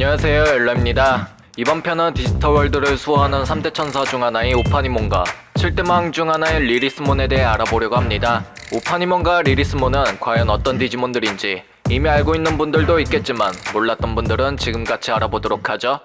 안녕하세요, 엘라입니다. 이번 편은 디지털월드를 수호하는 3대 천사 중 하나인 오파니몬과 7대망 중 하나인 리리스몬에 대해 알아보려고 합니다. 오파니몬과 리리스몬은 과연 어떤 디지몬들인지 이미 알고 있는 분들도 있겠지만 몰랐던 분들은 지금 같이 알아보도록 하죠.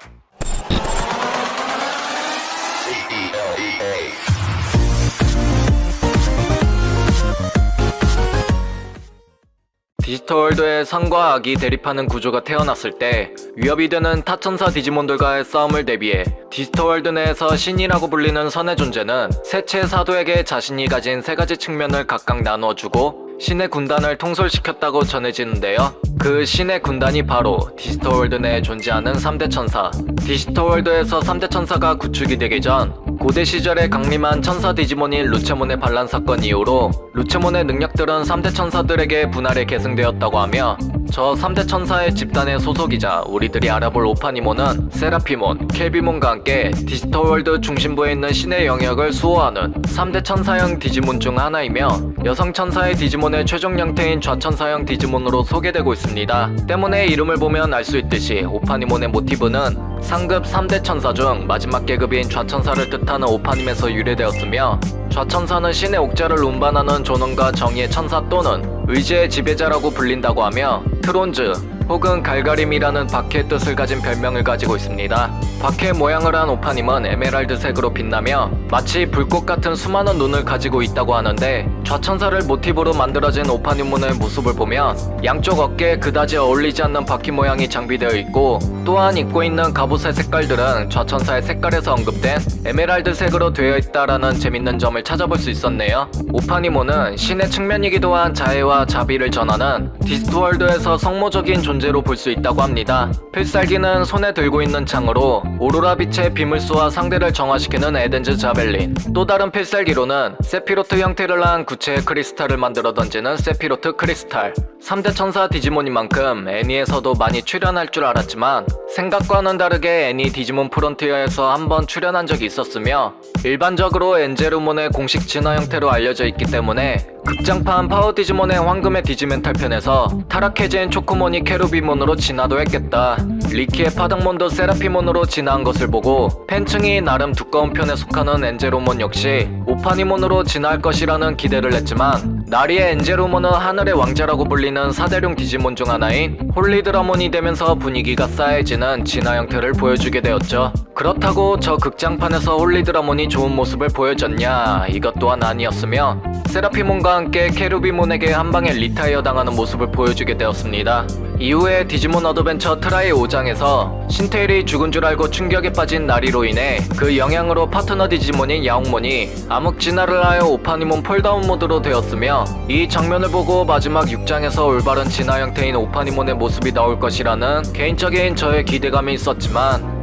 디지털월드에 선과 악이 대립하는 구조가 태어났을 때 위협이 되는 타천사 디지몬들과의 싸움을 대비해 디지털월드 내에서 신이라고 불리는 선의 존재는 세체 사도에게 자신이 가진 세 가지 측면을 각각 나누어주고 신의 군단을 통솔시켰다고 전해지는데요. 그 신의 군단이 바로 디지털월드 내에 존재하는 3대 천사. 디지털월드에서 3대 천사가 구축이 되기 전 고대 시절에 강림한 천사 디지몬인 루체몬의 반란 사건 이후로 루체몬의 능력들은 3대 천사들에게 분할해 계승되었다고 하며 저 3대 천사의 집단의 소속이자 우리들이 알아볼 오파니몬은 세라피몬, 켈비몬과 함께 디지털월드 중심부에 있는 신의 영역을 수호하는 3대 천사형 디지몬 중 하나이며 여성 천사의 디지몬의 최종 형태인 좌천사형 디지몬으로 소개되고 있습니다. 때문에 이름을 보면 알 수 있듯이 오파니몬의 모티브는 상급 3대 천사 중 마지막 계급인 좌천사를 뜻하는 오파님에서 유래되었으며 좌천사는 신의 옥자를 운반하는 존엄과 정의의 천사 또는 의지의 지배자라고 불린다고 하며 트론즈 혹은 갈가림이라는 박해의 뜻을 가진 별명을 가지고 있습니다. 박해 모양을 한 오파님은 에메랄드색으로 빛나며 마치 불꽃 같은 수많은 눈을 가지고 있다고 하는데 좌천사를 모티브로 만들어진 오파니몬의 모습을 보면 양쪽 어깨에 그다지 어울리지 않는 바퀴 모양이 장비되어 있고 또한 입고 있는 갑옷의 색깔들은 좌천사의 색깔에서 언급된 에메랄드색으로 되어 있다라는 재밌는 점을 찾아볼 수 있었네요. 오파니몬은 신의 측면이기도 한 자애와 자비를 전하는 디지털월드에서 성모적인 존재로 볼 수 있다고 합니다. 필살기는 손에 들고 있는 창으로 오로라 빛의 비물 쏘아 상대를 정화시키는 에덴즈 자벨린, 또 다른 필살기로는 세피로트 형태를 한 구체의 크리스탈을 만들어 던지는 세피로트 크리스탈. 3대 천사 디지몬인 만큼 애니에서도 많이 출연할 줄 알았지만 생각과는 다르게 애니 디지몬 프론티어에서 한번 출연한 적이 있었으며 일반적으로 엔제루몬의 공식 진화 형태로 알려져 있기 때문에 극장판 파워 디지몬의 황금의 디지멘탈 편에서 타락해진 초코몬이 케루비몬으로 진화도 했겠다. 리키의 파닥몬도 세라피몬으로 진화한 것을 보고 팬층이 나름 두꺼운 편에 속하는 엔제루몬 역시 오파니몬으로 진화할 것이라는 기대를 했지만 나리의 엔제루몬은 하늘의 왕자라고 불리는 사대룡 디지몬 중 하나인 홀리드라몬이 되면서 분위기가 싸해지는 진화 형태를 보여주게 되었죠. 그렇다고 저 극장판에서 홀리드라몬이 좋은 모습을 보여줬냐? 이것 또한 아니었으며 세라피몬과 함께 케루비몬에게 한방에 리타이어 당하는 모습을 보여주게 되었습니다. 이후에 디지몬 어드벤처 트라이 5장에서 신테일이 죽은 줄 알고 충격에 빠진 나리로 인해 그 영향으로 파트너 디지몬인 야옹몬이 암흑 진화를 하여 오파니몬 폴다운 모드로 되었으며 이 장면을 보고 마지막 6장에서 올바른 진화 형태인 오파니몬의 모습이 나올 것이라는 개인적인 저의 기대감이 있었지만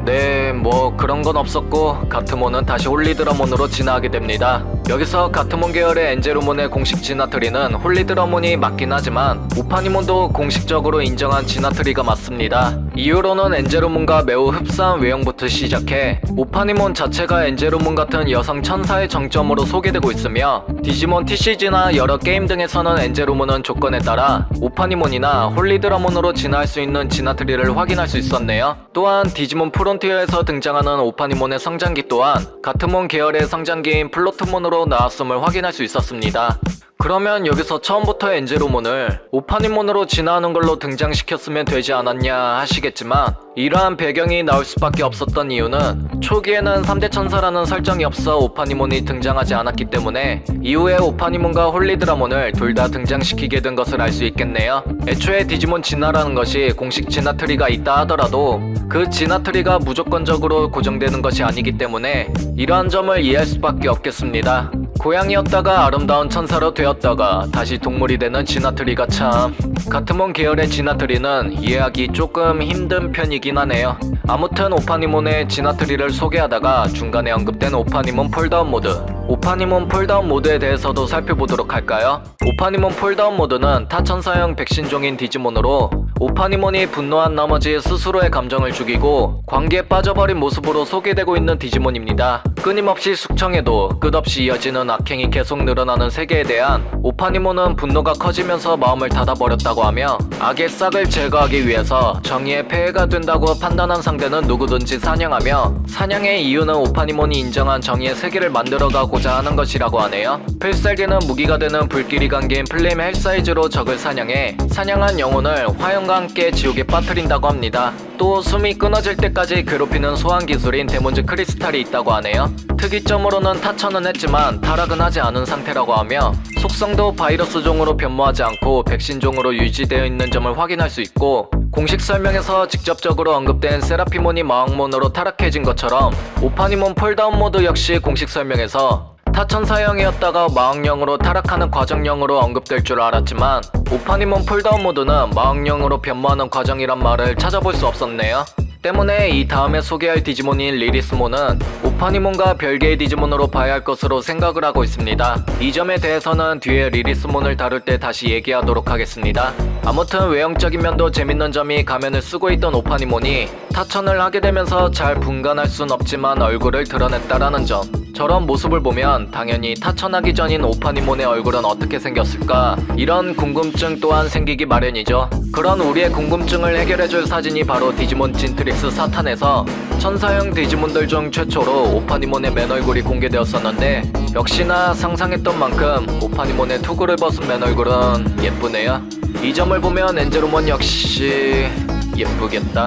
뭐 그런 건 없었고 가트몬은 다시 홀리드라몬으로 진화하게 됩니다. 여기서 가트몬 계열의 엔제루몬의 공식 진화 트리는 홀리드라몬이 맞긴 하지만 오파니몬도 공식적으로 인정한 진화 트리가 맞습니다. 이후로는 엔제루몬과 매우 흡사한 외형부터 시작해 오파니몬 자체가 엔제루몬 같은 여성 천사의 정점으로 소개되고 있으며 디지몬 TCG나 여러 게임 등에서는 엔제루몬은 조건에 따라 오파니몬이나 홀리드라몬으로 진화할 수 있는 진화 트리를 확인할 수 있었네요. 또한 디지몬 프론티어에서 등장하는 오파니몬의 성장기 또한 가트몬 계열의 성장기인 플로트몬으로 나왔음을 확인할 수 있었습니다. 그러면 여기서 처음부터 엔제루몬을 오파니몬으로 진화하는 걸로 등장시켰으면 되지 않았냐 하시겠지만 이러한 배경이 나올 수밖에 없었던 이유는 초기에는 3대 천사라는 설정이 없어 오파니몬이 등장하지 않았기 때문에 이후에 오파니몬과 홀리드라몬을 둘 다 등장시키게 된 것을 알 수 있겠네요. 애초에 디지몬 진화라는 것이 공식 진화 트리가 있다 하더라도 그 진화 트리가 무조건적으로 고정되는 것이 아니기 때문에 이러한 점을 이해할 수밖에 없겠습니다. 고양이였다가 아름다운 천사로 되었다가 다시 동물이 되는 진화트리가 참 가트몬 계열의 진화트리는 이해하기 조금 힘든 편이긴 하네요. 아무튼 오파니몬의 진화트리를 소개하다가 중간에 언급된 오파니몬 폴다운 모드, 오파니몬 폴다운 모드에 대해서도 살펴보도록 할까요? 오파니몬 폴다운 모드는 타천사형 백신종인 디지몬으로 오파니몬이 분노한 나머지 스스로의 감정을 죽이고 관계에 빠져버린 모습으로 소개되고 있는 디지몬입니다. 끊임없이 숙청해도 끝없이 이어지는 악행이 계속 늘어나는 세계에 대한 오파니모는 분노가 커지면서 마음을 닫아버렸다고 하며 악의 싹을 제거하기 위해서 정의의 폐해가 된다고 판단한 상대는 누구든지 사냥하며 사냥의 이유는 오파니몬이 인정한 정의의 세계를 만들어가고자 하는 것이라고 하네요. 필살기는 무기가 되는 불길이 감긴 플레임 헬사이즈로 적을 사냥해 사냥한 영혼을 화염과 함께 지옥에 빠뜨린다고 합니다. 또 숨이 끊어질 때까지 괴롭히는 소환 기술인 데몬즈 크리스탈이 있다고 하네요. 특이점으로는 타천은 했지만 타락은 하지 않은 상태라고 하며 속성도 바이러스종으로 변모하지 않고 백신종으로 유지되어 있는 점을 확인할 수 있고 공식 설명에서 직접적으로 언급된 세라피몬이 마왕몬으로 타락해진 것처럼 오파니몬 폴다운 모드 역시 공식 설명에서 타천 사형이었다가 마왕령으로 타락하는 과정령으로 언급될 줄 알았지만 오파니몬 폴다운 모드는 마왕령으로 변모하는 과정이란 말을 찾아볼 수 없었네요. 때문에 이 다음에 소개할 디지몬인 리리스몬은 오파니몬과 별개의 디지몬으로 봐야 할 것으로 생각을 하고 있습니다. 이 점에 대해서는 뒤에 리리스몬을 다룰 때 다시 얘기하도록 하겠습니다. 아무튼 외형적인 면도 재밌는 점이 가면을 쓰고 있던 오파니몬이 타천을 하게 되면서 잘 분간할 순 없지만 얼굴을 드러냈다라는 점. 저런 모습을 보면 당연히 타천하기 전인 오파니몬의 얼굴은 어떻게 생겼을까 이런 궁금증 또한 생기기 마련이죠. 그런 우리의 궁금증을 해결해줄 사진이 바로 디지몬 진트릭스 사탄에서 천사형 디지몬들 중 최초로 오파니몬의 맨얼굴이 공개되었었는데 역시나 상상했던 만큼 오파니몬의 투구를 벗은 맨얼굴은 예쁘네요. 이 점을 보면 엔젤로몬 역시 예쁘겠다.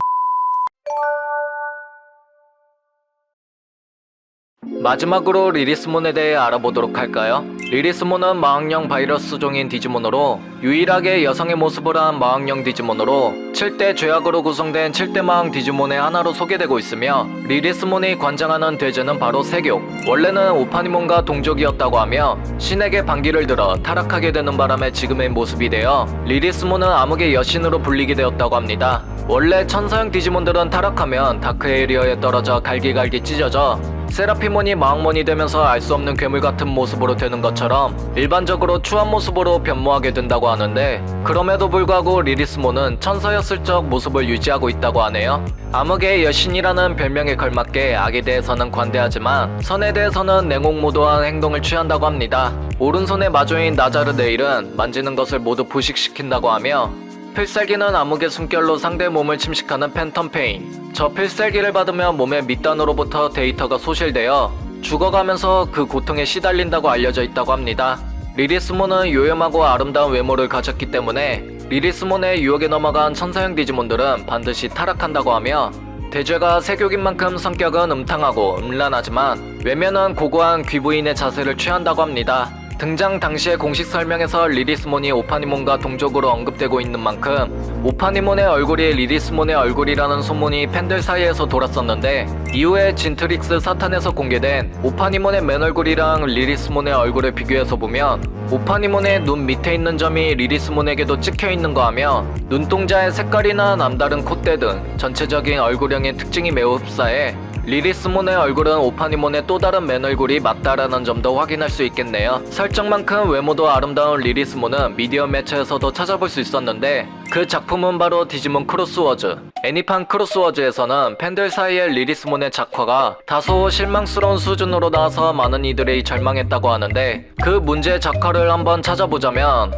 마지막으로 리리스몬에 대해 알아보도록 할까요? 리리스몬은 마왕령 바이러스종인 디지몬으로 유일하게 여성의 모습을 한 마왕령 디지몬으로 7대 죄악으로 구성된 7대 마왕 디지몬의 하나로 소개되고 있으며 리리스몬이 관장하는 대제는 바로 세교. 원래는 오파니몬과 동족이었다고 하며 신에게 반기를 들어 타락하게 되는 바람에 지금의 모습이 되어 리리스몬은 암흑의 여신으로 불리게 되었다고 합니다. 원래 천사형 디지몬들은 타락하면 다크에리어에 떨어져 갈기갈기 찢어져 세라피몬이 마왕몬이 되면서 알 수 없는 괴물 같은 모습으로 되는 것처럼 일반적으로 추한 모습으로 변모하게 된다고 하는데 그럼에도 불구하고 리리스몬은 천사였을 적 모습을 유지하고 있다고 하네요. 암흑의 여신이라는 별명에 걸맞게 악에 대해서는 관대하지만 선에 대해서는 냉혹무도한 행동을 취한다고 합니다. 오른손의 마조인 나자르네일은 만지는 것을 모두 부식시킨다고 하며 필살기는 암흑의 숨결로 상대의 몸을 침식하는 팬텀 페인. 저 필살기를 받으면 몸의 밑단으로부터 데이터가 소실되어 죽어가면서 그 고통에 시달린다고 알려져 있다고 합니다. 리리스몬은 요염하고 아름다운 외모를 가졌기 때문에 리리스몬의 유혹에 넘어간 천사형 디지몬들은 반드시 타락한다고 하며 대죄가 세교긴 만큼 성격은 음탕하고 음란하지만 외면은 고고한 귀부인의 자세를 취한다고 합니다. 등장 당시의 공식 설명에서 리리스몬이 오파니몬과 동족으로 언급되고 있는 만큼 오파니몬의 얼굴이 리리스몬의 얼굴이라는 소문이 팬들 사이에서 돌았었는데 이후에 진트릭스 사탄에서 공개된 오파니몬의 맨얼굴이랑 리리스몬의 얼굴을 비교해서 보면 오파니몬의 눈 밑에 있는 점이 리리스몬에게도 찍혀있는 거 하며 눈동자의 색깔이나 남다른 콧대 등 전체적인 얼굴형의 특징이 매우 흡사해 리리스몬의 얼굴은 오파니몬의 또 다른 맨얼굴이 맞다라는 점도 확인할 수 있겠네요. 설정만큼 외모도 아름다운 리리스몬은 미디어 매체에서도 찾아볼 수 있었는데 그 작품은 바로 디지몬 크로스워즈. 애니판 크로스워즈에서는 팬들 사이에 리리스몬의 작화가 다소 실망스러운 수준으로 나와서 많은 이들이 절망했다고 하는데 그 문제의 작화를 한번 찾아보자면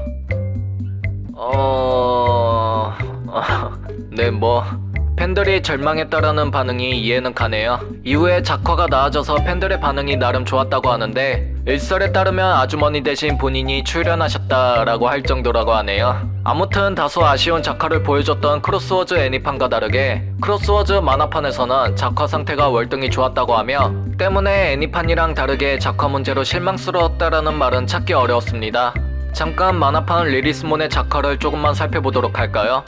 팬들이 절망했다라는 반응이 이해는 가네요. 이후에 작화가 나아져서 팬들의 반응이 나름 좋았다고 하는데 일설에 따르면 아주머니 대신 본인이 출연하셨다라고 할 정도라고 하네요. 아무튼 다소 아쉬운 작화를 보여줬던 크로스워즈 애니판과 다르게 크로스워즈 만화판에서는 작화 상태가 월등히 좋았다고 하며 때문에 애니판이랑 다르게 작화 문제로 실망스러웠다라는 말은 찾기 어려웠습니다. 잠깐 만화판 리리스몬의 작화를 조금만 살펴보도록 할까요?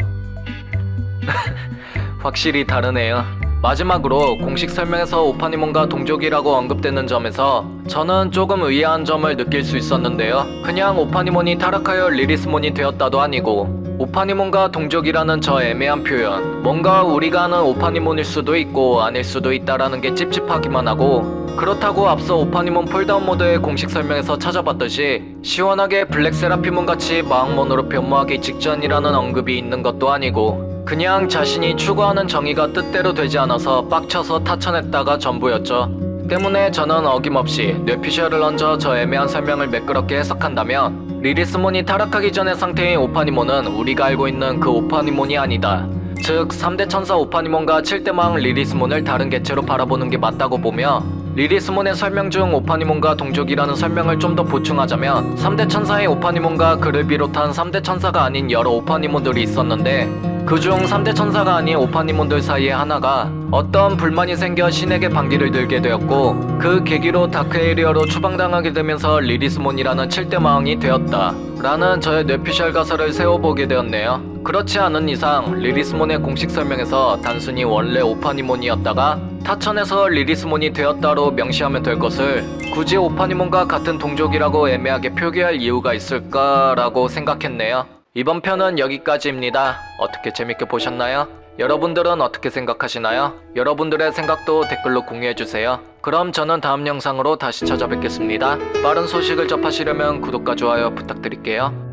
확실히 다르네요. 마지막으로 공식 설명에서 오파니몬과 동족이라고 언급되는 점에서 저는 조금 의아한 점을 느낄 수 있었는데요. 그냥 오파니몬이 타락하여 리리스몬이 되었다도 아니고 오파니몬과 동족이라는 저 애매한 표현, 뭔가 우리가 아는 오파니몬일 수도 있고 아닐 수도 있다라는 게 찝찝하기만 하고 그렇다고 앞서 오파니몬 폴다운 모드의 공식 설명에서 찾아봤듯이 시원하게 블랙 세라피몬 같이 마왕몬으로 변모하기 직전이라는 언급이 있는 것도 아니고 그냥 자신이 추구하는 정의가 뜻대로 되지 않아서 빡쳐서 타천했다가 전부였죠. 때문에 저는 어김없이 뇌피셜을 얹어 저 애매한 설명을 매끄럽게 해석한다면 리리스몬이 타락하기 전의 상태인 오파니몬은 우리가 알고 있는 그 오파니몬이 아니다. 즉 3대 천사 오파니몬과 7대 마왕 리리스몬을 다른 개체로 바라보는 게 맞다고 보며, 리리스몬의 설명 중 오파니몬과 동족이라는 설명을 좀 더 보충하자면 3대 천사의 오파니몬과 그를 비롯한 3대 천사가 아닌 여러 오파니몬들이 있었는데, 그중 3대 천사가 아닌 오파니몬들 사이에 하나가 어떤 불만이 생겨 신에게 반기를 들게 되었고, 그 계기로 다크에리어로 추방당하게 되면서 리리스몬이라는 7대 마왕이 되었다 라는 저의 뇌피셜 가설을 세워보게 되었네요. 그렇지 않은 이상 리리스몬의 공식 설명에서 단순히 원래 오파니몬이었다가 타천에서 리리스몬이 되었다로 명시하면 될 것을 굳이 오파니몬과 같은 동족이라고 애매하게 표기할 이유가 있을까라고 생각했네요. 이번 편은 여기까지입니다. 어떻게 재밌게 보셨나요? 여러분들은 어떻게 생각하시나요? 여러분들의 생각도 댓글로 공유해주세요. 그럼 저는 다음 영상으로 다시 찾아뵙겠습니다. 빠른 소식을 접하시려면 구독과 좋아요 부탁드릴게요.